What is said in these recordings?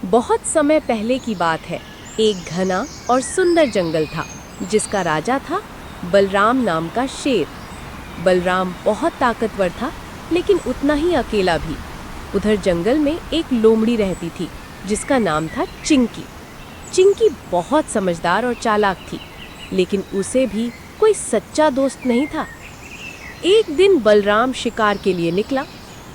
बहुत समय पहले की बात है। एक घना और सुंदर जंगल था जिसका राजा था बलराम नाम का शेर। बलराम बहुत ताकतवर था लेकिन उतना ही अकेला भी। उधर जंगल में एक लोमड़ी रहती थी जिसका नाम था चिंकी। चिंकी बहुत समझदार और चालाक थी लेकिन उसे भी कोई सच्चा दोस्त नहीं था। एक दिन बलराम शिकार के लिए निकला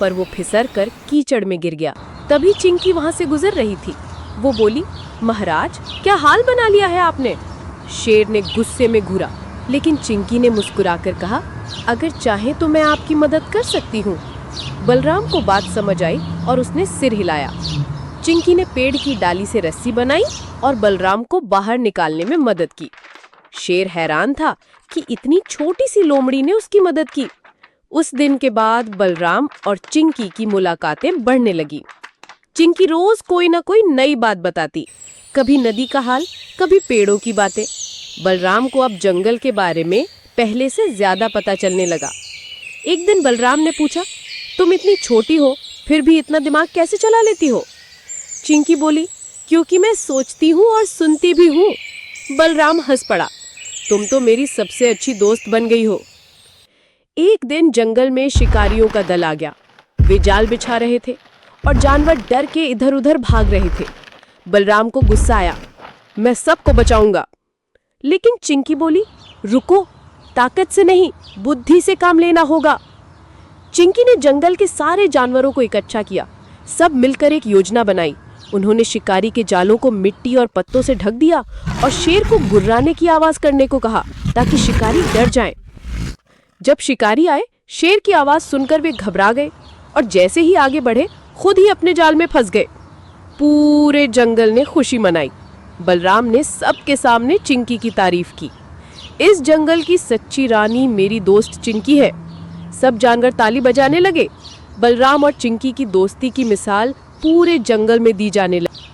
पर वो फिसल कर कीचड़ में गिर गया। तभी चिंकी वहां से गुजर रही थी। वो बोली, महाराज क्या हाल बना लिया है आपने? शेर ने गुस्से में घूरा लेकिन चिंकी ने मुस्कुराकर कहा, अगर चाहे तो मैं आपकी मदद कर सकती हूँ। बलराम को बात समझ आई और उसने सिर हिलाया। चिंकी ने पेड़ की डाली से रस्सी बनाई और बलराम को बाहर निकालने में मदद की। शेर हैरान था कि इतनी छोटी सी लोमड़ी ने उसकी मदद की। उस दिन के बाद बलराम और चिंकी की मुलाकातें बढ़ने लगी। चिंकी रोज कोई ना कोई नई बात बताती, कभी नदी का हाल, कभी पेड़ों की बातें। बलराम को अब जंगल के बारे में पहले से ज्यादा पता चलने लगा। एक दिन बलराम ने पूछा, तुम इतनी छोटी हो फिर भी इतना दिमाग कैसे चला लेती हो? चिंकी बोली, क्योंकि मैं सोचती हूँ और सुनती भी हूँ। बलराम हंस पड़ा, तुम तो मेरी सबसे अच्छी दोस्त बन गई हो। एक दिन जंगल में शिकारियों का दल आ गया। वे जाल बिछा रहे थे और जानवर डर के इधर उधर भाग रहे थे। बलराम को गुस्सा आया, मैं सबको बचाऊंगा। लेकिन चिंकी बोली, रुको, ताकत से नहीं बुद्धि से काम लेना होगा। चिंकी ने जंगल के सारे जानवरों को इकट्ठा किया। सब मिलकर एक योजना बनाई। उन्होंने शिकारी के जालों को मिट्टी और पत्तों से ढक दिया और शेर को गुर्राने की आवाज करने को कहा ताकि शिकारी डर जाएं। जब शिकारी आए, शेर की आवाज सुनकर वे घबरा गए और जैसे ही आगे बढ़े खुद ही अपने जाल में फंस गए। पूरे जंगल ने खुशी मनाई। बलराम ने सबके सामने चिंकी की तारीफ की। इस जंगल की सच्ची रानी मेरी दोस्त चिंकी है। सब जानवर ताली बजाने लगे। बलराम और चिंकी की दोस्ती की मिसाल पूरे जंगल में दी जाने लगी।